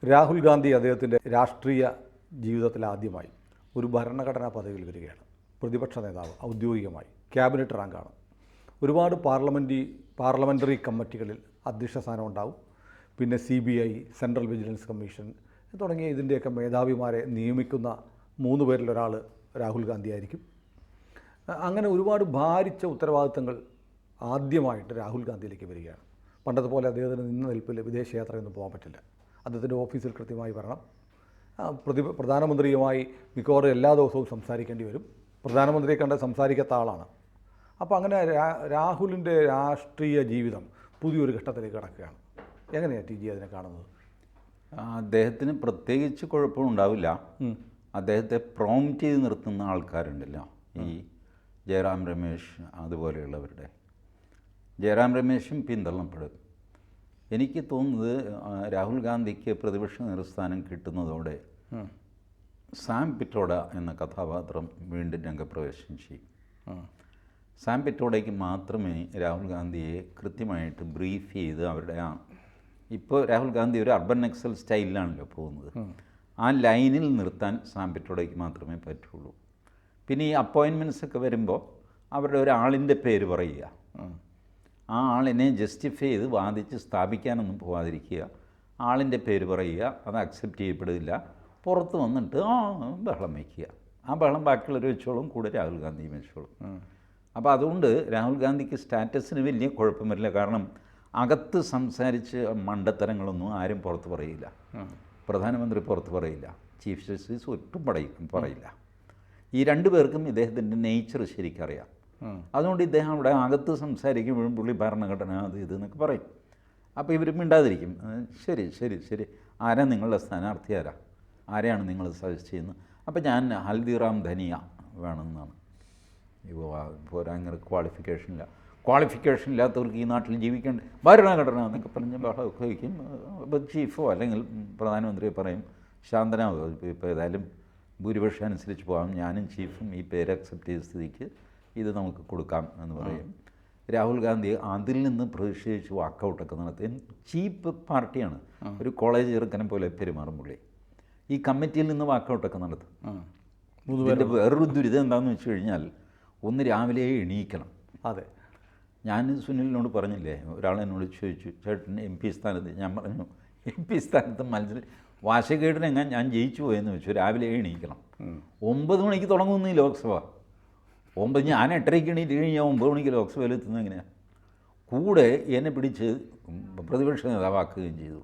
രാഹുൽ ഗാന്ധി അദ്ദേഹത്തിൻ്റെ രാഷ്ട്രീയ ജീവിതത്തിൽ ആദ്യമായി ഒരു ഭരണഘടനാ പദവിയിൽ വരികയാണ്. പ്രതിപക്ഷ നേതാവ് ഔദ്യോഗികമായി ക്യാബിനറ്റ് റാങ്കാണ്. ഒരുപാട് പാർലമെൻ്ററി കമ്മിറ്റികളിൽ അധ്യക്ഷ സ്ഥാനം ഉണ്ടാവും. പിന്നെ CBI, സെൻട്രൽ വിജിലൻസ് കമ്മീഷൻ തുടങ്ങിയ ഇതിൻ്റെയൊക്കെ മേധാവിമാരെ നിയമിക്കുന്ന 3 പേരിലൊരാൾ രാഹുൽ ഗാന്ധി ആയിരിക്കും. അങ്ങനെ ഒരുപാട് ഭാരിച്ച ഉത്തരവാദിത്തങ്ങൾ ആദ്യമായിട്ട് രാഹുൽ ഗാന്ധിയിലേക്ക് വരികയാണ്. പണ്ടത്തെ പോലെ അദ്ദേഹത്തിന് നിന്ന നിൽപ്പിൽ വിദേശയാത്രയൊന്നും പോകാൻ പറ്റില്ല. അദ്ദേഹത്തിൻ്റെ ഓഫീസിൽ കൃത്യമായി വരണം. പ്രധാനമന്ത്രിയുമായി മിക്കവാറും എല്ലാ ദിവസവും സംസാരിക്കേണ്ടി വരും. പ്രധാനമന്ത്രിയെ കണ്ട് സംസാരിക്കാത്ത ആളാണ്. അപ്പോൾ അങ്ങനെ രാഹുലിൻ്റെ രാഷ്ട്രീയ ജീവിതം പുതിയൊരു ഘട്ടത്തിലേക്ക് കടക്കുകയാണ്. എങ്ങനെയാണ് TG അതിനെ കാണുന്നത്? അദ്ദേഹത്തിന് പ്രത്യേകിച്ച് കുഴപ്പമുണ്ടാവില്ല. അദ്ദേഹത്തെ പ്രോംപ്റ്റ് ചെയ്ത് നിർത്തുന്ന ആൾക്കാരുണ്ടല്ലോ, ഈ ജയറാം രമേശ് അതുപോലെയുള്ളവരുടെ. ജയറാം രമേശും പിന്തള്ളപ്പെടും. എനിക്ക് തോന്നുന്നത് രാഹുൽ ഗാന്ധിക്ക് പ്രതിപക്ഷ നേതൃസ്ഥാനം കിട്ടുന്നതോടെ സാം പിട്രോഡ എന്ന കഥാപാത്രം വീണ്ടും രംഗപ്രവേശം ചെയ്യും. സാം പിട്രോഡയ്ക്ക് മാത്രമേ രാഹുൽ ഗാന്ധിയെ കൃത്യമായിട്ട് ബ്രീഫ് ചെയ്ത് അവരുടെ ഇപ്പോൾ രാഹുൽ ഗാന്ധി ഒരു അർബൻ നക്സൽ സ്റ്റൈലിലാണല്ലോ പോകുന്നത്, ആ ലൈനിൽ നിർത്താൻ സാം പിട്രോഡയ്ക്ക് മാത്രമേ പറ്റുള്ളൂ. പിന്നെ ഈ അപ്പോയിൻമെൻറ്റ്സ് ഒക്കെ വരുമ്പോൾ അവരുടെ ഒരാളിൻ്റെ പേര് പറയുക, ആ ആളിനെ ജസ്റ്റിഫൈ ചെയ്ത് വാദിച്ച് സ്ഥാപിക്കാനൊന്നും പോകാതിരിക്കുക, ആളിൻ്റെ പേര് പറയുക, അത് അക്സെപ്റ്റ് ചെയ്യപ്പെടില്ല, പുറത്ത് വന്നിട്ട് ബഹളം വയ്ക്കുക. ആ ബഹളം ബാക്കിയുള്ളവർ വെച്ചോളും, കൂടെ രാഹുൽ ഗാന്ധിയും വെച്ചോളും. അപ്പോൾ അതുകൊണ്ട് രാഹുൽ ഗാന്ധിക്ക് സ്റ്റാറ്റസിന് വലിയ കുഴപ്പം വരില്ല. കാരണം അകത്ത് സംസാരിച്ച് മണ്ടത്തരങ്ങളൊന്നും ആരും പുറത്ത് പറയില്ല. പ്രധാനമന്ത്രി പുറത്ത് പറയില്ല, ചീഫ് ജസ്റ്റിസ് ഒട്ടും പറയില്ല. ഈ 2 പേർക്കും ഇദ്ദേഹത്തിൻ്റെ നേച്ചർ ശരിക്കറിയാം. അതുകൊണ്ട് ഇദ്ദേഹം അവിടെ അകത്ത് സംസാരിക്കുമ്പോഴും പുള്ളി ഭരണഘടന അത് ഇത് എന്നൊക്കെ പറയും. അപ്പോൾ ഇവർ മിണ്ടാതിരിക്കും. ശരി ശരി ശരി, ആരാ നിങ്ങളുടെ സ്ഥാനാർത്ഥി, ആരെയാണ് നിങ്ങൾ സജസ്റ്റ് ചെയ്യുന്നത്? അപ്പോൾ ഞാൻ ഹൽദിറാം ധനിയ വേണമെന്നാണ്. ഇപ്പോൾ അങ്ങനെ ക്വാളിഫിക്കേഷൻ ഇല്ലാത്തവർക്ക് ഈ നാട്ടിൽ ജീവിക്കേണ്ട ഭരണഘടന എന്നൊക്കെ പറഞ്ഞ് ബഹളമൊക്കെ വയ്ക്കും. ഇപ്പോൾ ചീഫോ അല്ലെങ്കിൽ പ്രധാനമന്ത്രിയെ പറയും, ശാന്തനാവുക, ഇപ്പോൾ ഏതായാലും ഭൂരിപക്ഷം അനുസരിച്ച് പോകാം, ഞാനും ചീഫും ഈ പേര് അക്സെപ്റ്റ് ചെയ്ത സ്ഥിതിക്ക് ഇത് നമുക്ക് കൊടുക്കാം എന്ന് പറയും. രാഹുൽ ഗാന്ധി അതിൽ നിന്ന് പ്രതിഷേധിച്ച് വാക്കൗട്ടൊക്കെ നടത്തി. ചീപ്പ് പാർട്ടിയാണ്, ഒരു കോളേജ് ചെറുക്കനെ പോലെ പെരുമാറും പുള്ളി. ഈ കമ്മിറ്റിയിൽ നിന്ന് വാക്കൗട്ടൊക്കെ നടത്തും. ഇതിൻ്റെ വേറൊരു ദുരിതം എന്താണെന്ന് വെച്ച് കഴിഞ്ഞാൽ, ഒന്ന് രാവിലെ എണീക്കണം. അതെ, ഞാൻ സുനിലിനോട് പറഞ്ഞില്ലേ, ഒരാൾ എന്നോട് ചോദിച്ചു, ചേട്ടൻ MP സ്ഥാനത്ത്, ഞാൻ പറഞ്ഞു MP സ്ഥാനത്ത് വാശകേടിനെങ്ങാൻ ഞാൻ ജയിച്ചു പോയെന്ന് വെച്ചു, രാവിലെ എണീക്കണം. 9 മണിക്ക് തുടങ്ങുന്നു ഈ ലോക്സഭ. ഞാൻ 8:30 എണീറ്റ് കഴിഞ്ഞാൽ 9 മണിക്ക് ലോക്സഭയിൽ എത്തുന്നത് എങ്ങനെയാണ്? കൂടെ എന്നെ പിടിച്ച് പ്രതിപക്ഷ നേതാവാക്കുകയും ചെയ്തു.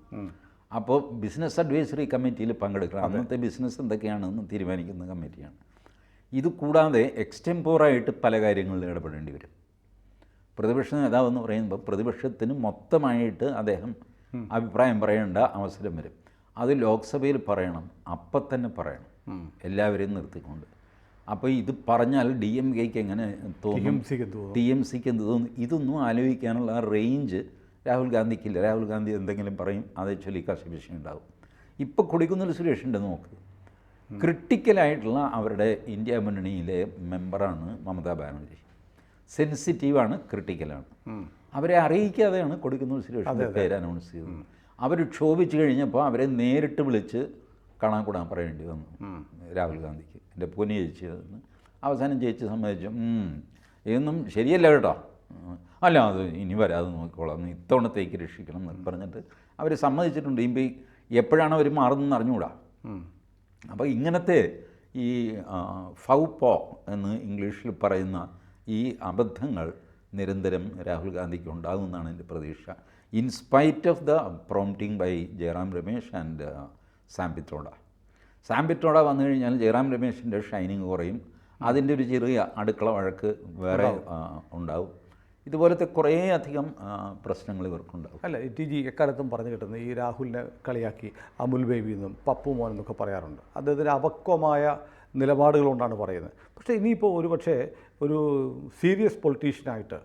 അപ്പോൾ ബിസിനസ് അഡ്വൈസറി കമ്മിറ്റിയിൽ പങ്കെടുക്കണം. അന്നത്തെ ബിസിനസ് എന്തൊക്കെയാണെന്ന് തീരുമാനിക്കുന്ന കമ്മിറ്റിയാണ്. ഇത് കൂടാതെ എക്സ്റ്റെമ്പോറായിട്ട് പല കാര്യങ്ങളിലും ഇടപെടേണ്ടി വരും. പ്രതിപക്ഷ നേതാവെന്ന് പറയുമ്പോൾ പ്രതിപക്ഷത്തിന് മൊത്തമായിട്ട് അദ്ദേഹം അഭിപ്രായം പറയേണ്ട അവസരം വരും. അത് ലോക്സഭയിൽ പറയണം, അപ്പം തന്നെ പറയണം, എല്ലാവരെയും നിർത്തിക്കൊണ്ട്. അപ്പോൾ ഇത് പറഞ്ഞാൽ DMKക്ക് എങ്ങനെ തോന്നും, TMCക്ക് എന്ത് തോന്നും, ഇതൊന്നും ആലോചിക്കാനുള്ള റേഞ്ച് രാഹുൽ ഗാന്ധിക്കില്ല. രാഹുൽ ഗാന്ധി എന്തെങ്കിലും പറയും, അതേ ചൊല്ലി കശപിശ ഉണ്ടാവും. ഇപ്പോൾ കൊടിക്കുന്നിൽ സുരേഷിൻ്റെ നോക്ക്, ക്രിട്ടിക്കലായിട്ടുള്ള അവരുടെ ഇന്ത്യ മുന്നണിയിലെ മെമ്പറാണ് മമതാ ബാനർജി. സെൻസിറ്റീവാണ്, ക്രിട്ടിക്കലാണ്. അവരെ അറിയിക്കാതെയാണ് കൊടിക്കുന്നിൽ സുരേഷിൻ്റെ പേര് അനൗൺസ് ചെയ്തത്. അവർ ക്ഷോഭിച്ചു കഴിഞ്ഞപ്പോൾ അവരെ നേരിട്ട് വിളിച്ച് കാണാൻ പറയേണ്ടി വന്നു രാഹുൽ ഗാന്ധിക്ക്. എൻ്റെ പൊന്നി ജയിച്ചതെന്ന് അവസാനം ജയിച്ച് സമ്മതിച്ചു. ഇതൊന്നും ശരിയല്ല കേട്ടോ, അല്ല അത് ഇനി വരാതെ നോക്കിക്കോളാം, ഇത്തവണത്തേക്ക് രക്ഷിക്കണം എന്ന് പറഞ്ഞിട്ട് അവർ സമ്മതിച്ചിട്ടുണ്ട്. ഇപ്പം എപ്പോഴാണ് അവർ മാറുന്നതെന്ന് അറിഞ്ഞുകൂടാ. അപ്പോൾ ഇങ്ങനത്തെ ഈ ഫൗപോ എന്ന് ഇംഗ്ലീഷിൽ പറയുന്ന ഈ അബദ്ധങ്ങൾ നിരന്തരം രാഹുൽ ഗാന്ധിക്ക് ഉണ്ടാകുമെന്നാണ് എൻ്റെ പ്രതീക്ഷ. In spite of the prompting by Jairam Ramesh and Sam Pitroda വന്നു കഴിഞ്ഞാൽ ജയറാം രമേശിൻ്റെ ഷൈനിങ് കുറയും. അതിൻ്റെ ഒരു ചെറിയ അടുക്കള വഴക്ക് വേറെ ഉണ്ടാവും. ഇതുപോലത്തെ കുറേ അധികം പ്രശ്നങ്ങൾ ഇവർക്കുണ്ടാവും. അല്ല, TG എക്കാലത്തും പറഞ്ഞു കിട്ടുന്നത് ഈ രാഹുലിനെ കളിയാക്കി അമുൽ ബേബി എന്നും പപ്പു മോൻ എന്നൊക്കെ പറയാറുണ്ട്. അദ്ദേഹത്തിന് അപക്വമായ നിലപാടുകളുകൊണ്ടാണ് പറയുന്നത്. പക്ഷേ ഇനിയിപ്പോൾ ഒരുപക്ഷെ ഒരു സീരിയസ് പൊളിറ്റീഷ്യനായിട്ട്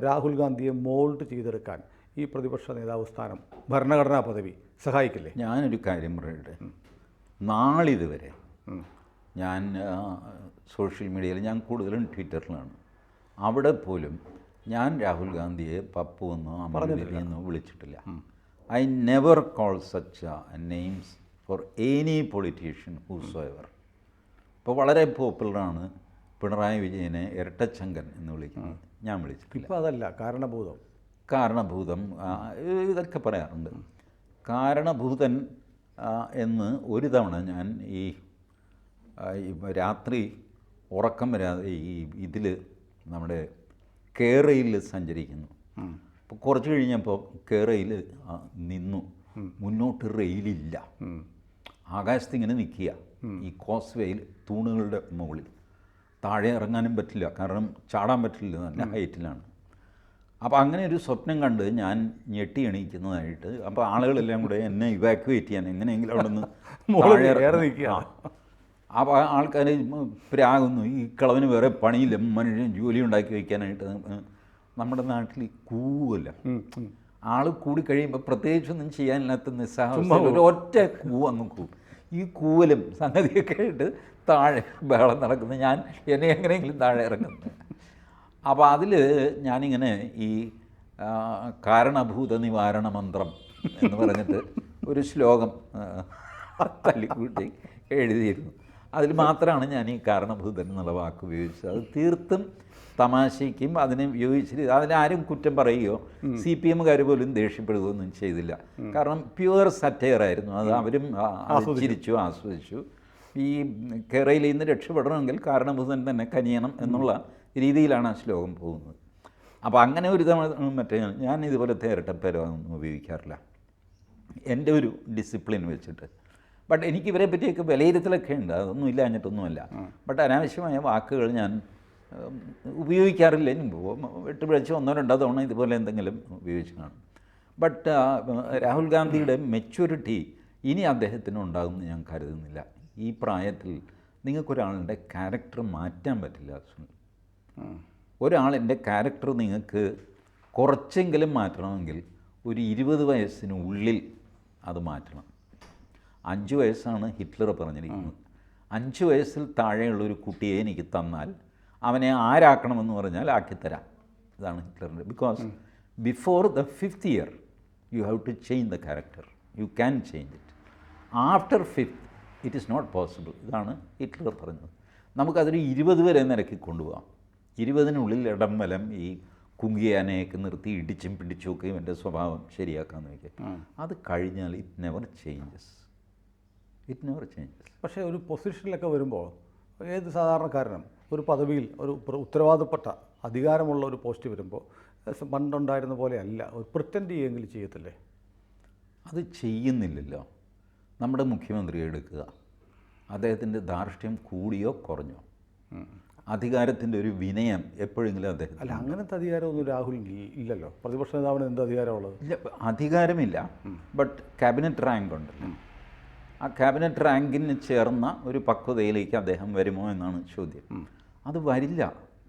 രാഹുൽ ഗാന്ധിയെ മോൾഡ് ചെയ്തെടുക്കാൻ ഈ പ്രതിപക്ഷ നേതാവ് സ്ഥാനം, ഭരണഘടനാ പദവി സഹായിക്കില്ലേ? ഞാനൊരു കാര്യം പറയട്ടെ, നാളിതുവരെ ഞാൻ സോഷ്യൽ മീഡിയയിൽ, ഞാൻ കൂടുതലും ട്വിറ്ററിലാണ്, അവിടെ പോലും ഞാൻ രാഹുൽ ഗാന്ധിയെ പപ്പു എന്നോ അമൽ ബേബി എന്നോ വിളിച്ചിട്ടില്ല. I never call such names for any politician whosoever. ഇപ്പോൾ വളരെ പോപ്പുലറാണ് പിണറായി വിജയനെ ഇരട്ടച്ചങ്കൻ എന്ന് വിളിക്കുന്നത്. ഞാൻ വിളിച്ചിട്ടില്ല. ഇപ്പോൾ അതല്ല കാരണഭൂതം ഇതൊക്കെ പറയാറുണ്ട്. കാരണഭൂതൻ എന്ന് ഒരു തവണ ഞാൻ ഈ രാത്രി ഉറക്കം വരാതെ ഈ ഇതിൽ നമ്മുടെ കേരയിൽ സഞ്ചരിക്കുന്നു. അപ്പോൾ കുറച്ച് കഴിഞ്ഞപ്പോൾ കേരയിൽ നിന്നു. മുന്നോട്ട് റെയിലില്ല. ആകാശത്ത് ഇങ്ങനെ നിൽക്കുക ഈ കോസ് വേയിൽ തൂണുകളുടെ മുകളിൽ. താഴെ ഇറങ്ങാനും പറ്റില്ല, കാരണം ചാടാൻ പറ്റില്ല, നല്ല ഹൈറ്റിലാണ്. അപ്പോൾ അങ്ങനെ ഒരു സ്വപ്നം കണ്ട് ഞാൻ ഞെട്ടി എണീക്കുന്നതായിട്ട്. അപ്പോൾ ആളുകളെല്ലാം കൂടെ എന്നെ ഇവാക്യുവേറ്റ് ചെയ്യാൻ എങ്ങനെയെങ്കിലും അവിടെ നിന്ന് അപ്പോൾ ആൾക്കാർ പ്രാകുന്നു. ഈ കളവിന് വേറെ പണിയില്ല, മനുഷ്യൻ ജോലി ഉണ്ടാക്കി വയ്ക്കാനായിട്ട്. നമ്മുടെ നാട്ടിൽ കൂവല്ല. ആൾ കൂടി കഴിയുമ്പോൾ പ്രത്യേകിച്ചൊന്നും ചെയ്യാനില്ലാത്ത നിസ്സാഹം ഒരു ഒറ്റ അങ്ങ് കൂവും. ഈ കൂവലും സംഗതിയൊക്കെ ആയിട്ട് താഴെ ബഹളം നടക്കുന്നു. ഞാൻ എന്നെ എങ്ങനെയെങ്കിലും താഴെ ഇറങ്ങുന്നു. അപ്പോൾ അതിൽ ഞാനിങ്ങനെ ഈ കാരണഭൂത നിവാരണ മന്ത്രം എന്ന് പറഞ്ഞിട്ട് ഒരു ശ്ലോകം തല്ലിക്കൂട്ടി എഴുതിയിരുന്നു. അതിൽ മാത്രമാണ് ഞാൻ ഈ കാരണഭൂതൻ എന്നുള്ള വാക്ക് ഉപയോഗിച്ചത്. അത് തീർത്തും തമാശയ്ക്കും അതിനെ ഉപയോഗിച്ചിട്ട് അതിനാരും കുറ്റം പറയുകയോ CPM-കാർ പോലും ദേഷ്യപ്പെടുകയോ ഒന്നും ചെയ്തില്ല. കാരണം പ്യുവർ സറ്റയർ ആയിരുന്നു അത്. അവരും ചിരിച്ചു, ആസ്വദിച്ചു. ഈ കേരളയിൽ നിന്ന് രക്ഷപ്പെടണമെങ്കിൽ കാരണഭൂതൻ തന്നെ കനിയണം എന്നുള്ള രീതിയിലാണ് ആ ശ്ലോകം പോകുന്നത്. അപ്പോൾ അങ്ങനെ ഒരു തവണ ഞാൻ ഇതുപോലത്തെ ഇരട്ടപ്പേരൊന്നും ഉപയോഗിക്കാറില്ല എൻ്റെ ഒരു ഡിസിപ്ലിൻ വെച്ചിട്ട്. ബട്ട് എനിക്ക് ഇവരെ പറ്റിയൊക്കെ വിലയിരുത്തലൊക്കെ ഉണ്ട്, അതൊന്നും ഇല്ലാഞ്ഞിട്ടൊന്നുമല്ല. ബട്ട് അനാവശ്യമായ വാക്കുകൾ ഞാൻ ഉപയോഗിക്കാറില്ല. വെട്ടുപിഴച്ച് 1-2 തവണ ഇതുപോലെ എന്തെങ്കിലും ഉപയോഗിച്ച് കാണും. ബട്ട് രാഹുൽ ഗാന്ധിയുടെ മെച്യൂരിറ്റി ഇനി അദ്ദേഹത്തിന് ഉണ്ടാകുമെന്ന് ഞാൻ കരുതുന്നില്ല. ഈ പ്രായത്തിൽ നിങ്ങൾക്കൊരാളുടെ ക്യാരക്ടർ മാറ്റാൻ പറ്റില്ല. ഒരാളിൻ്റെ ക്യാരക്ടർ നിങ്ങൾക്ക് കുറച്ചെങ്കിലും മാറ്റണമെങ്കിൽ ഒരു 20 വയസ്സിനുള്ളിൽ അത് മാറ്റണം. 5 വയസ്സാണ് ഹിറ്റ്ലർ പറഞ്ഞിരിക്കുന്നത്. 5 വയസ്സിൽ താഴെയുള്ളൊരു കുട്ടിയെ എനിക്ക് തന്നാൽ അവനെ ആരാക്കണമെന്ന് പറഞ്ഞാൽ ആക്കിത്തരാം. ഇതാണ് ഹിറ്റ്ലറിൻ്റെ. Because before the 5th year you have to change the character. You can change it. After 5th it is not possible. ഇതാണ് ഹിറ്റ്ലർ പറഞ്ഞത്. നമുക്കതൊരു 20 വരെ നിരക്കി കൊണ്ടുപോകാം. 20-നുള്ളിൽ ഇടം വലം ഈ കുങ്കിയാനയൊക്കെ നിർത്തി ഇടിച്ചും പിടിച്ചുമൊക്കെ ഇവൻ്റെ സ്വഭാവം ശരിയാക്കാമെന്ന് വയ്ക്കുക. അത് കഴിഞ്ഞാൽ ഇറ്റ് നെവർ ചേഞ്ചസ്. പക്ഷേ ഒരു പൊസിഷനിലൊക്കെ വരുമ്പോൾ ഏത് സാധാരണക്കാരനും ഒരു പദവിയിൽ ഒരു ഉത്തരവാദപ്പെട്ട അധികാരമുള്ള ഒരു പോസ്റ്റ് വരുമ്പോൾ പണ്ടുണ്ടായിരുന്ന പോലെ അല്ല, ഒരു പ്രിറ്റൻഡ് ചെയ്യുമെങ്കിലും ചെയ്യത്തില്ലേ? അത് ചെയ്യുന്നില്ലല്ലോ. നമ്മുടെ മുഖ്യമന്ത്രിയെ എടുക്കുക. അദ്ദേഹത്തിൻ്റെ ധാർഷ്ട്യം കൂടിയോ കുറഞ്ഞോ? അധികാരത്തിൻ്റെ ഒരു വിനയം എപ്പോഴെങ്കിലും അദ്ദേഹം അല്ല, അങ്ങനത്തെ അധികാരമൊന്നും രാഹുലിന് ഇല്ലല്ലോ. പ്രതിപക്ഷ നേതാവിന് എന്ത് അധികാരമുള്ളത്? ഇല്ല, അധികാരമില്ല. ബട്ട് ക്യാബിനറ്റ് റാങ്ക് ഉണ്ടല്ലോ. ആ ക്യാബിനറ്റ് റാങ്കിന് ചേർന്ന ഒരു പക്വതയിലേക്ക് അദ്ദേഹം വരുമോ എന്നാണ് ചോദ്യം. അത് വരില്ല.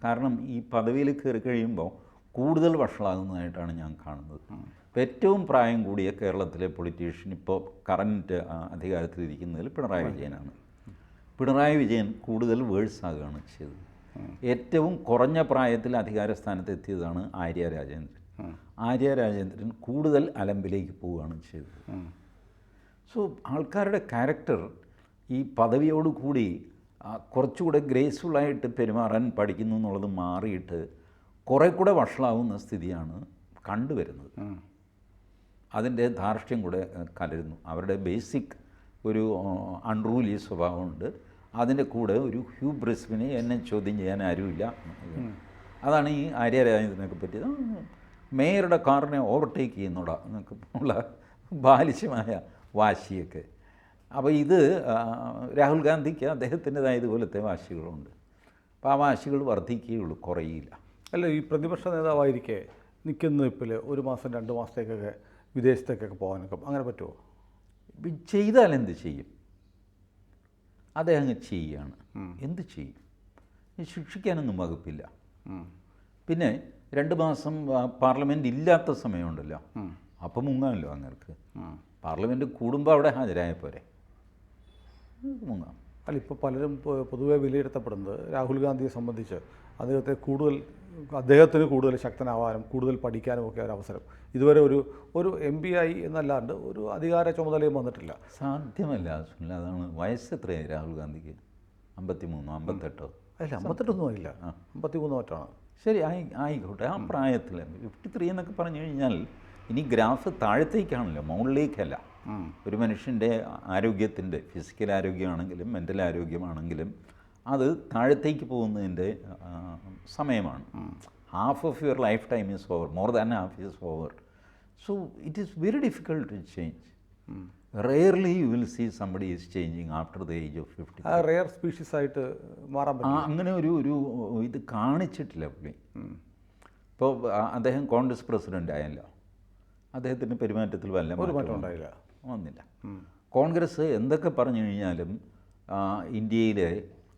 കാരണം ഈ പദവിയിൽ കയറി കഴിയുമ്പോൾ കൂടുതൽ വഷളാകുന്നതായിട്ടാണ് ഞാൻ കാണുന്നത്. ഇപ്പോൾ ഏറ്റവും പ്രായം കൂടിയ കേരളത്തിലെ പൊളിറ്റീഷ്യൻ ഇപ്പോൾ കറൻറ്റ് അധികാരത്തിലിരിക്കുന്നതിൽ പിണറായി വിജയനാണ്. പിണറായി വിജയൻ കൂടുതൽ വേഴ്സാകുകയാണ് ചെയ്തത്. ഏറ്റവും കുറഞ്ഞ പ്രായത്തിൽ അധികാരസ്ഥാനത്ത് എത്തിയതാണ് ആര്യ രാജേന്ദ്രൻ. ആര്യ രാജേന്ദ്രൻ കൂടുതൽ അലമ്പിലേക്ക് പോവുകയാണ് ചെയ്തത്. സോ ആൾക്കാരുടെ ക്യാരക്ടർ ഈ പദവിയോടുകൂടി കുറച്ചുകൂടെ ഗ്രേസ്ഫുള്ളായിട്ട് പെരുമാറാൻ പഠിക്കുന്നു എന്നുള്ളത് മാറിയിട്ട് കുറേ കൂടെ വഷളാവുന്ന സ്ഥിതിയാണ് കണ്ടുവരുന്നത്. അതിൻ്റെ ധാർഷ്ട്യം കൂടെ കലരുന്നു. അവരുടെ ബേസിക് ഒരു അൺറൂലി സ്വഭാവമുണ്ട്. അതിൻ്റെ കൂടെ ഒരു ഹ്യൂബ്രിസ്മിനെ എന്നെ ചോദ്യം ചെയ്യാൻ ആരുമില്ല. അതാണ് ഈ ആര്യ രാജേന്ദ്രനൊക്കെ പറ്റിയത്. മേയറുടെ കാറിനെ ഓവർടേക്ക് ചെയ്യുന്നോടാ എന്നൊക്കെ ഉള്ള ബാലിശമായ വാശിയൊക്കെ. അപ്പോൾ ഇത് രാഹുൽ ഗാന്ധിക്ക് അദ്ദേഹത്തിൻ്റെതായ ഇതുപോലത്തെ വാശികളുണ്ട്. അപ്പോൾ ആ വാശികൾ വർദ്ധിക്കുകയുള്ളൂ, കുറയില്ല. അല്ല, ഈ പ്രതിപക്ഷ നേതാവായിരിക്കെ നിൽക്കുന്ന ഇപ്പിൽ 1 മാസം 2 മാസത്തേക്കൊക്കെ വിദേശത്തേക്കൊക്കെ പോകാനൊക്കെ അങ്ങനെ പറ്റുമോ? ചെയ്താൽ എന്ത് ചെയ്യും? അദ്ദേഹം ചെയ്യുകയാണ്. എന്ത് ചെയ്യും? ശിക്ഷിക്കാനൊന്നും വകുപ്പില്ല. പിന്നെ 2 മാസം പാർലമെൻറ്റ് ഇല്ലാത്ത സമയമുണ്ടല്ലോ, അപ്പം മുങ്ങാമല്ലോ അങ്ങർക്ക്. പാർലമെൻറ്റ് കൂടുമ്പോൾ അവിടെ ഹാജരായ പോരെ, മുങ്ങാം. അല്ല, ഇപ്പോൾ പലരും പൊതുവെ വിലയിരുത്തപ്പെടുന്നത് രാഹുൽ ഗാന്ധിയെ സംബന്ധിച്ച് അദ്ദേഹത്തിന് കൂടുതൽ ശക്തനാവാനും കൂടുതൽ പഠിക്കാനും ഒക്കെ ഒരു അവസരം ഇതുവരെ ഒരു MP ആയി എന്നല്ലാണ്ട് ഒരു അധികാര ചുമതലയും വന്നിട്ടില്ല. സാധ്യമല്ല സുനിൽ. അതാണ് വയസ്സ് എത്രയായി രാഹുൽ ഗാന്ധിക്ക്? 53, 58? അല്ല, 58 ആയില്ല, 53 മറ്റാണ്. ശരി, ആയിക്കോട്ടെ. ആ പ്രായത്തിൽ 53 എന്നൊക്കെ പറഞ്ഞു കഴിഞ്ഞാൽ ഇനി ഗ്രാഫ് താഴത്തേക്കാണല്ലോ, മുകളിലേക്കല്ല. ഒരു മനുഷ്യൻ്റെ ആരോഗ്യത്തിൻ്റെ ഫിസിക്കൽ ആരോഗ്യമാണെങ്കിലും മെൻ്റൽ ആരോഗ്യമാണെങ്കിലും അത് താഴത്തേക്ക് പോകുന്നതിൻ്റെ സമയമാണ്. Half of your life time is over, more than half is over. So it is very difficult to change. Rarely you will see somebody is changing after the age of 50. Rare species ആയിട്ട് മാറാൻ പറ്റും. അങ്ങനെ ഒരു ഇത് കാണിച്ചിട്ടില്ല പുള്ളി. ഇപ്പോൾ അദ്ദേഹം കോൺഗ്രസ് പ്രസിഡൻ്റ് ആയല്ലോ, അദ്ദേഹത്തിൻ്റെ പെരുമാറ്റത്തിൽ വല്ല മാറ്റം ഉണ്ടായില്ല, വന്നില്ല. കോൺഗ്രസ് എന്തൊക്കെ പറഞ്ഞു കഴിഞ്ഞാലും ഇന്ത്യയിൽ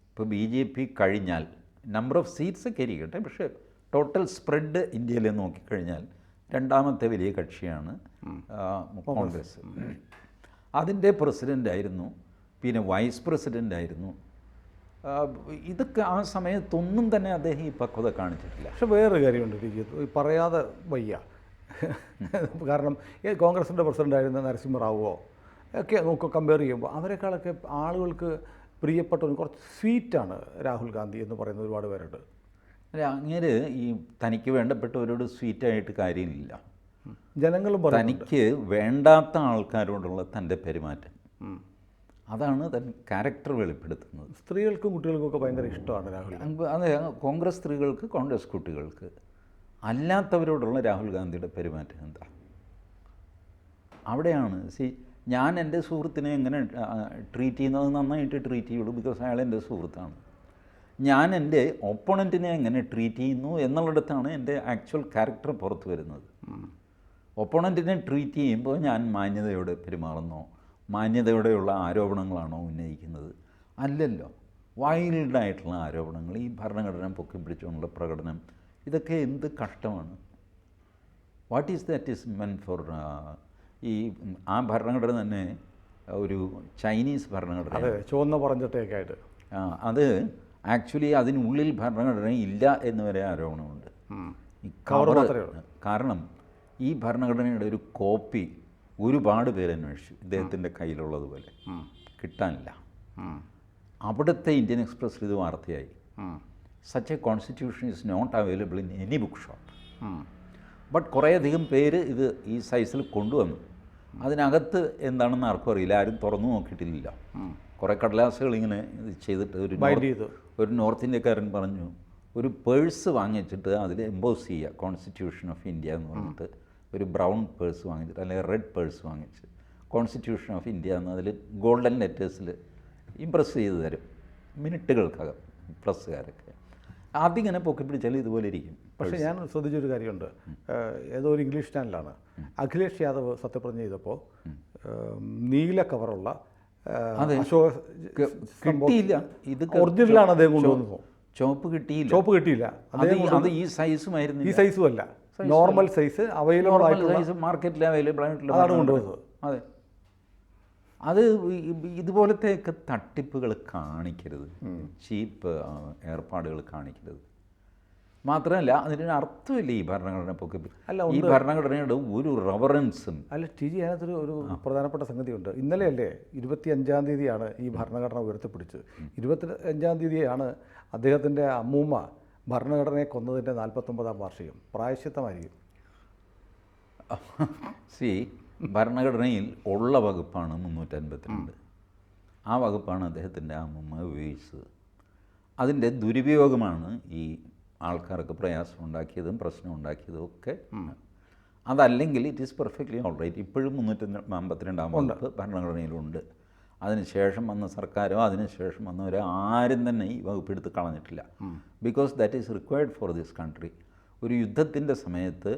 ഇപ്പോൾ BJP കഴിഞ്ഞാൽ നമ്പർ ഓഫ് സീറ്റ്സ് ഒക്കെ ഇരിക്കട്ടെ, പക്ഷേ ടോട്ടൽ സ്പ്രെഡ് ഇന്ത്യയിൽ നോക്കിക്കഴിഞ്ഞാൽ രണ്ടാമത്തെ വലിയ കക്ഷിയാണ് കോൺഗ്രസ്. അതിൻ്റെ പ്രസിഡൻ്റായിരുന്നു, പിന്നെ വൈസ് പ്രസിഡൻ്റായിരുന്നു. ഇതൊക്കെ ആ സമയത്തൊന്നും തന്നെ അദ്ദേഹം ഈ പക്വത കാണിച്ചിട്ടില്ല. പക്ഷെ വേറൊരു കാര്യമുണ്ട് എനിക്ക് പറയാതെ വയ്യ. കാരണം കോൺഗ്രസിൻ്റെ പ്രസിഡൻ്റായിരുന്ന നരസിംഹറാവുവോ ഒക്കെ കമ്പയർ ചെയ്യുമ്പോൾ അവരെക്കാളൊക്കെ ആളുകൾക്ക് പ്രിയപ്പെട്ടവരും കുറച്ച് സ്വീറ്റാണ് രാഹുൽ ഗാന്ധി എന്ന് പറയുന്ന ഒരുപാട് പേരുണ്ട്. അല്ല, അങ്ങനെ ഈ തനിക്ക് വേണ്ടപ്പെട്ടവരോട് സ്വീറ്റായിട്ട് കാര്യമില്ല. ജനങ്ങളും തനിക്ക് വേണ്ടാത്ത ആൾക്കാരോടുള്ള തൻ്റെ പെരുമാറ്റം, അതാണ് തൻ ക്യാരക്ടർ വെളിപ്പെടുത്തുന്നത്. സ്ത്രീകൾക്കും കുട്ടികൾക്കൊക്കെ ഭയങ്കര ഇഷ്ടമാണ് രാഹുൽ. അതെ, കോൺഗ്രസ് സ്ത്രീകൾക്ക്, കോൺഗ്രസ് കുട്ടികൾക്ക്. അല്ലാത്തവരോടുള്ള രാഹുൽ ഗാന്ധിയുടെ പെരുമാറ്റം എന്താ? അവിടെയാണ് ഞാൻ എൻ്റെ സുഹൃത്തിനെ എങ്ങനെ ട്രീറ്റ് ചെയ്യുന്നത് നന്നായിട്ട് ട്രീറ്റ് ചെയ്യുള്ളൂ, ബിക്കോസ് അയാൾ എൻ്റെ സുഹൃത്താണ്. ഞാൻ എൻ്റെ ഒപ്പോണൻറ്റിനെ എങ്ങനെ ട്രീറ്റ് ചെയ്യുന്നു എന്നുള്ളിടത്താണ് എൻ്റെ ആക്ച്വൽ ക്യാരക്ടർ പുറത്തു വരുന്നത്. ഒപ്പോണൻറ്റിനെ ട്രീറ്റ് ചെയ്യുമ്പോൾ ഞാൻ മാന്യതയോടെ പെരുമാറുന്നോ, മാന്യതയോടെയുള്ള ആരോപണങ്ങളാണോ ഉന്നയിക്കുന്നത്? അല്ലല്ലോ. വൈൽഡായിട്ടുള്ള ആരോപണങ്ങൾ, ഈ ഭരണഘടന പൊക്കി പിടിച്ചുകൊണ്ടുള്ള പ്രകടനം, ഇതൊക്കെ എന്ത് കഷ്ടമാണ്. What is that is meant for? ആ ഭരണഘടന തന്നെ ഒരു ചൈനീസ് ഭരണഘടന, ചുവന്ന പറഞ്ഞിട്ടൊക്കെ ആയിട്ട്. അത് ആക്ച്വലി അതിനുള്ളിൽ ഭരണഘടന ഇല്ല എന്ന് വരെ ആരോപണമുണ്ട്. കാരണം ഈ ഭരണഘടനയുടെ ഒരു കോപ്പി ഒരുപാട് പേര് അന്വേഷിച്ചു, ഇദ്ദേഹത്തിൻ്റെ കയ്യിലുള്ളതുപോലെ കിട്ടാനില്ല. അവിടുത്തെ ഇന്ത്യൻ എക്സ്പ്രസ്സിൽ ഇത് വാർത്തയായി. Such a constitution is not available in any book shop. But കുറേയധികം പേര് ഇത് ഈ സൈസിൽ കൊണ്ടുവന്നു. അതിനകത്ത് എന്താണെന്ന് ആർക്കും അറിയില്ല, ആരും തുറന്നു നോക്കിയിട്ടില്ല. കുറേ കടലാസുകൾ ഇങ്ങനെ ഇത് ചെയ്തിട്ട് ഒരു നോർത്ത് ഇന്ത്യക്കാരൻ പറഞ്ഞു, ഒരു പേഴ്സ് വാങ്ങിച്ചിട്ട് അതിൽ എംബോസ് ചെയ്യുക കോൺസ്റ്റിറ്റ്യൂഷൻ ഓഫ് ഇന്ത്യ എന്ന് പറഞ്ഞിട്ട്, ഒരു ബ്രൗൺ പേഴ്സ് വാങ്ങിച്ചിട്ട് അല്ലെങ്കിൽ റെഡ് പേഴ്സ് വാങ്ങിച്ച് കോൺസ്റ്റിറ്റ്യൂഷൻ ഓഫ് ഇന്ത്യ എന്ന് അതിൽ ഗോൾഡൻ ലെറ്റേഴ്സിൽ ഇംപ്രസ് ചെയ്ത് തരും മിനിറ്റുകൾക്കകം പ്രസ്സുകാരൊക്കെ. അതിങ്ങനെ പൊക്കി പിടിച്ചാൽ ഇതുപോലെ ഇരിക്കും. പക്ഷേ ഞാൻ ശ്രദ്ധിച്ചൊരു കാര്യമുണ്ട്, ഏതോ ഒരു ഇംഗ്ലീഷ് ചാനലാണ് അഖിലേഷ് യാദവ് സത്യപ്രതിജ്ഞ ചെയ്തപ്പോൾ നീല കവറുള്ള കിട്ടിയില്ല. ഇത് ഒറിജിനലാണ് അദ്ദേഹം കൊണ്ടുവന്നു. ചോപ്പ് കിട്ടിയില്ല. അത് ഈ സൈസുമായിരുന്നു, ഈ സൈസും അല്ല, നോർമൽ സൈസ് അവൈലബിൾ സൈസ് മാർക്കറ്റിൽ അവൈലബിൾ ആയിട്ടുള്ള അതാണ് കൊണ്ടുവന്നത്. അതെ, അത് ഇതുപോലത്തെയൊക്കെ തട്ടിപ്പുകൾ കാണിക്കരുത്, ചീപ്പ് ഏർപ്പാടുകൾ കാണിക്കരുത്. മാത്രമല്ല അതിനൊരു അർത്ഥമില്ല ഈ ഭരണഘടന പൊക്കി. ഈ ഭരണഘടനയുടെ ഒരു റെവറൻസും അല്ല. അതിനകത്തൊരു ഒരു പ്രധാനപ്പെട്ട സംഗതിയുണ്ട്. ഇന്നലെയല്ലേ 25-ാം തീയതിയാണ് ഈ ഭരണഘടന ഉയർത്തിപ്പിടിച്ചത്. 25-ാം തീയതിയാണ് അദ്ദേഹത്തിൻ്റെ അമ്മൂമ്മ ഭരണഘടനയെ കൊന്നതിൻ്റെ 49-ാം വാർഷികം. പ്രായശ്ചിത്തമായിരിക്കും. ഭരണഘടനയിൽ ഉള്ള വകുപ്പാണ് 352. ആ വകുപ്പാണ് അദ്ദേഹത്തിൻ്റെ അമ്മൂമ്മ ഉപയോഗിച്ചത്. അതിൻ്റെ ദുരുപയോഗമാണ് ഈ ആൾക്കാർക്ക് പ്രയാസം ഉണ്ടാക്കിയതും പ്രശ്നം ഉണ്ടാക്കിയതും ഒക്കെ. അതല്ലെങ്കിൽ it is perfectly all right. ഇപ്പോഴും 352-ാം വകുപ്പ് ഭരണഘടനയിലുണ്ട്. അതിനുശേഷം വന്ന സർക്കാരോ അതിനുശേഷം വന്നവരോ ആരും തന്നെ ഈ വകുപ്പ് എടുത്ത് കളഞ്ഞിട്ടില്ല. Because that is required for this country. ഒരു യുദ്ധത്തിൻ്റെ സമയത്ത്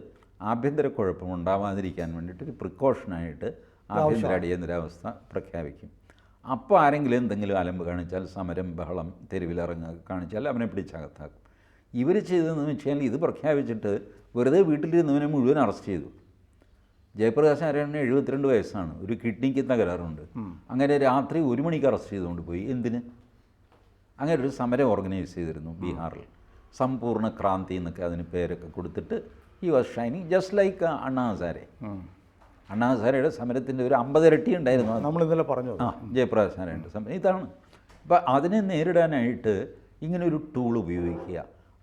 ആഭ്യന്തര കുഴപ്പം ഉണ്ടാവാതിരിക്കാൻ വേണ്ടിയിട്ട് ഒരു പ്രിക്കോഷനായിട്ട് ആഭ്യന്തര അടിയന്തരാവസ്ഥ പ്രഖ്യാപിക്കും. അപ്പോൾ ആരെങ്കിലും എന്തെങ്കിലും അലമ്പ് കാണിച്ചാൽ, സമരം ബഹളം തെരുവിലിറങ്ങുക കാണിച്ചാൽ അവനെ പിടിച്ചകത്താക്കും. ഇവർ ചെയ്തതെന്ന് വെച്ചാൽ ഇത് പ്രഖ്യാപിച്ചിട്ട് വെറുതെ വീട്ടിലിരുന്നവനെ മുഴുവൻ അറസ്റ്റ് ചെയ്തു. ജയപ്രകാശ് നാരായണന് 72 വയസ്സാണ്, ഒരു കിഡ്നിക്ക് തകരാറുണ്ട്. അങ്ങനെ രാത്രി 1 മണിക്ക് അറസ്റ്റ് ചെയ്തുകൊണ്ട് പോയി. എന്തിന്? അങ്ങനെ ഒരു സമരം ഓർഗനൈസ് ചെയ്തിരുന്നു ബീഹാറിൽ, സമ്പൂർണ്ണ ക്രാന്തി എന്നൊക്കെ അതിന് പേരൊക്കെ കൊടുത്തിട്ട്. He was shining just like അണ്ണാ ഹസാരെ. അണ്ണാ ഹസാരയുടെ സമരത്തിൻ്റെ ഒരു 50 ഇരട്ടി ഉണ്ടായിരുന്നു. നമ്മൾ ഇന്നലെ പറഞ്ഞു ജയപ്രകാശ് നാരായണൻ്റെ സമരം ഇതാണ്. അപ്പം അതിനെ നേരിടാനായിട്ട് ഇങ്ങനെ ഒരു ടൂൾ ഉപയോഗിക്കുക,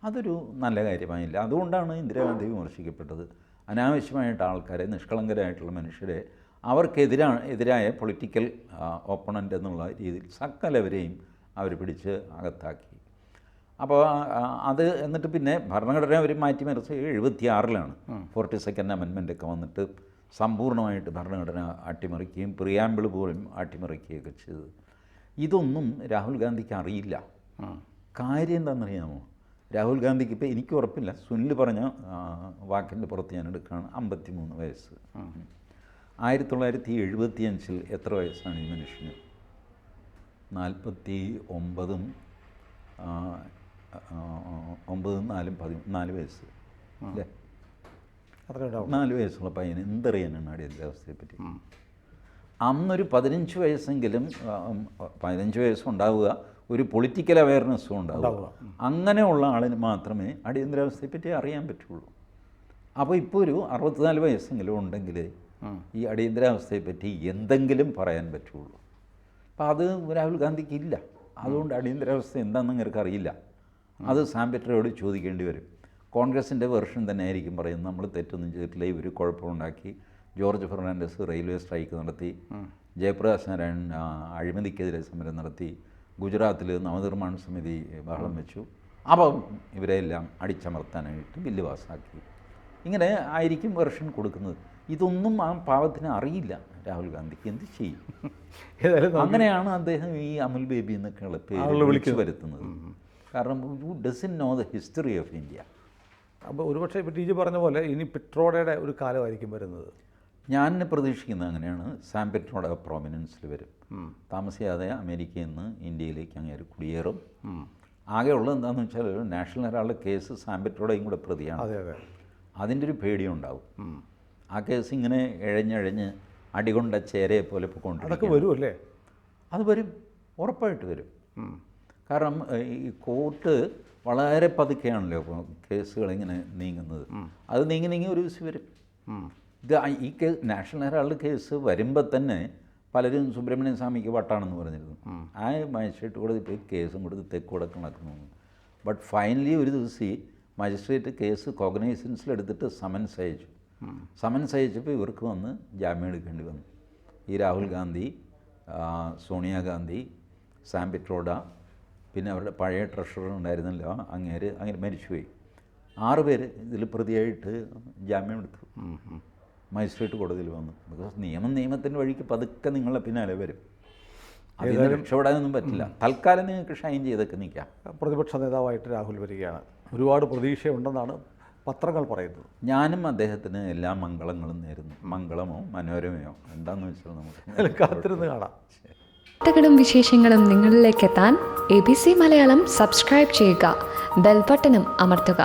അതൊരു നല്ല കാര്യമായില്ല. അതുകൊണ്ടാണ് ഇന്ദിരാഗാന്ധി വിമർശിക്കപ്പെട്ടത്. അനാവശ്യമായിട്ട് ആൾക്കാരെ, നിഷ്കളങ്കരായിട്ടുള്ള മനുഷ്യരെ, എതിരായ പൊളിറ്റിക്കൽ ഓപ്പണൻ്റ് എന്നുള്ള രീതിയിൽ സകലവരെയും അവർ പിടിച്ച് അകത്താക്കി. അപ്പോൾ അത് എന്നിട്ട് പിന്നെ ഭരണഘടന അവർ മാറ്റിമറിച്ച് 76-ലാണ് 42nd അമെൻമെൻ്റൊക്കെ വന്നിട്ട് സമ്പൂർണ്ണമായിട്ട് ഭരണഘടന അട്ടിമറിക്കുകയും പ്രിയാമ്പിൾ പോലും അട്ടിമറിക്കുകയൊക്കെ ചെയ്തത്. ഇതൊന്നും രാഹുൽ ഗാന്ധിക്ക് അറിയില്ല. കാര്യം എന്താണെന്നറിയാമോ? രാഹുൽ ഗാന്ധിക്ക് ഇപ്പോൾ എനിക്ക് ഉറപ്പില്ല, സുനിൽ പറഞ്ഞ വാക്കിൻ്റെ പുറത്ത് ഞാൻ എടുക്കുകയാണ്, 53 വയസ്സ്. 1975 എത്ര വയസ്സാണ് ഈ മനുഷ്യന്? 49ഉം 4 വയസ്സ് അല്ലേ? 4 വയസ്സുള്ള പയ്യന് എന്തറിയാനാണ് അടിയന്തരാവസ്ഥയെപ്പറ്റി? അന്നൊരു 15 വയസ്സെങ്കിലും 15 വയസ്സുണ്ടാവുക, ഒരു പൊളിറ്റിക്കൽ അവയർനെസ്സും ഉണ്ടാവുക. അങ്ങനെയുള്ള ആളിന് മാത്രമേ അടിയന്തരാവസ്ഥയെപ്പറ്റി അറിയാൻ പറ്റുള്ളൂ. അപ്പോൾ ഇപ്പോൾ ഒരു 64 വയസ്സെങ്കിലും ഉണ്ടെങ്കിൽ ഈ അടിയന്തരാവസ്ഥയെപ്പറ്റി എന്തെങ്കിലും പറയാൻ പറ്റുള്ളൂ. അപ്പോൾ അത് രാഹുൽ ഗാന്ധിക്ക് ഇല്ല. അതുകൊണ്ട് അടിയന്തരാവസ്ഥ എന്താണെന്ന് നിങ്ങൾക്ക് അറിയില്ല. അത് സാം പിട്രോയോട് ചോദിക്കേണ്ടി വരും. കോൺഗ്രസിൻ്റെ വെർഷൻ തന്നെ ആയിരിക്കും പറയുന്നത്, നമ്മൾ തെറ്റൊന്നും ചെയ്തിട്ടില്ല, ഇവർ കുഴപ്പമുണ്ടാക്കി. ജോർജ് ഫെർണാണ്ടസ് റെയിൽവേ സ്ട്രൈക്ക് നടത്തി, ജയപ്രകാശ് നാരായണൻ അഴിമതിക്കെതിരെ സമരം നടത്തി, ഗുജറാത്തിൽ നവനിർമ്മാണ സമിതി ബഹളം വെച്ചു. അപ്പം ഇവരെല്ലാം അടിച്ചമർത്താനായിട്ട് ബില്ല് പാസ്സാക്കി. ഇങ്ങനെ ആയിരിക്കും വെർഷൻ കൊടുക്കുന്നത്. ഇതൊന്നും ആ പാവത്തിന് അറിയില്ല. രാഹുൽ ഗാന്ധിക്ക് എന്ത് ചെയ്യും? അങ്ങനെയാണ് അദ്ദേഹം ഈ അമുൽ ബേബി എന്നൊക്കെയുള്ള പേര് വിളിച്ചു വരുത്തുന്നത്. കാരണം you doesn't know the history of India. അപ്പോൾ ഒരുപക്ഷെ ഇപ്പോൾ ടി ജി പറഞ്ഞ പോലെ ഇനി പിട്രോഡയുടെ ഒരു കാലമായിരിക്കും വരുന്നത്. ഞാൻ പ്രതീക്ഷിക്കുന്നത് അങ്ങനെയാണ്. സാം പിട്രോഡ പ്രോമിനൻസിൽ വരും. താമസിയാതെ അമേരിക്കയിൽ നിന്ന് ഇന്ത്യയിലേക്ക് അങ്ങേര് കുടിയേറും. ആകെയുള്ളത് എന്താണെന്ന് വെച്ചാൽ നാഷണൽ ഹെറാൾഡ് കേസ് സാം പിട്രോഡയും കൂടെ പ്രതിയാണ്. അതിൻ്റെ ഒരു പേടിയുണ്ടാവും. ആ കേസ് ഇങ്ങനെ ഇഴഞ്ഞിഴഞ്ഞ് അടികൊണ്ട ചേരയെ പോലെ അതൊക്കെ വരും അല്ലേ? അത് വരും, ഉറപ്പായിട്ട് വരും. കാരണം ഈ കോർട്ട് വളരെ പതുക്കെയാണല്ലോ കേസുകൾ ഇങ്ങനെ നീങ്ങുന്നത്. അത് നീങ്ങി ഒരു ദിവസം വരും. ഇത് ഈ കേസ് നാഷണൽ ഹെറാൾഡ് കേസ് വരുമ്പോൾ തന്നെ പലരും സുബ്രഹ്മണ്യൻ സ്വാമിക്ക് വട്ടാണെന്ന് പറഞ്ഞിരുന്നു. ആ മജിസ്ട്രേറ്റ് കോടതി പോയി കേസും കൊടുത്ത് തെക്കുവടക്ക് നടക്കുന്നു. ബട്ട് ഫൈനലി ഒരു ദിവസം ഈ മജിസ്ട്രേറ്റ് കേസ് കോഗ്നൈസൻസിലെടുത്തിട്ട് സമൻസ് അയച്ചു. സമൻസ് അയച്ചപ്പോൾ ഇവർക്ക് വന്ന് ജാമ്യം എടുക്കേണ്ടി വന്നു. ഈ രാഹുൽ ഗാന്ധി, സോണിയാഗാന്ധി, സാം പിട്രോഡ, പിന്നെ അവരുടെ പഴയ ട്രഷറർ ഉണ്ടായിരുന്നല്ലോ അങ്ങനെ മരിച്ചുപോയി. 6 പേര് ഇതിൽ പ്രതിയായിട്ട് ജാമ്യം എടുത്തു. മജിസ്ട്രേറ്റ് കോടതിയിൽ വന്നു. ബിക്കോസ് നിയമത്തിൻ്റെ വഴിക്ക് പതുക്കെ നിങ്ങളെ പിന്നാലെ വരും. അതിന് രക്ഷപ്പെടാനൊന്നും പറ്റില്ല. തൽക്കാലം നിങ്ങൾക്ക് ഷൈൻ ചെയ്തൊക്കെ നിൽക്കാം. പ്രതിപക്ഷ നേതാവായിട്ട് രാഹുൽ വരികയാണ്. ഒരുപാട് പ്രതീക്ഷയുണ്ടെന്നാണ് പത്രങ്ങൾ പറയുന്നത്. ഞാനും അദ്ദേഹത്തിന് എല്ലാ മംഗളങ്ങളും നേരുന്നു. മംഗളമോ മനോരമയോ എന്താണെന്ന് വെച്ചാൽ നമുക്ക് കാത്തിരുന്ന് കാണാം. വാർത്തകളും വിശേഷങ്ങളും നിങ്ങളിലേക്ക് എത്താൻ ABC മലയാളം സബ്സ്ക്രൈബ് ചെയ്യുക, ബെൽ ബട്ടണും അമർത്തുക.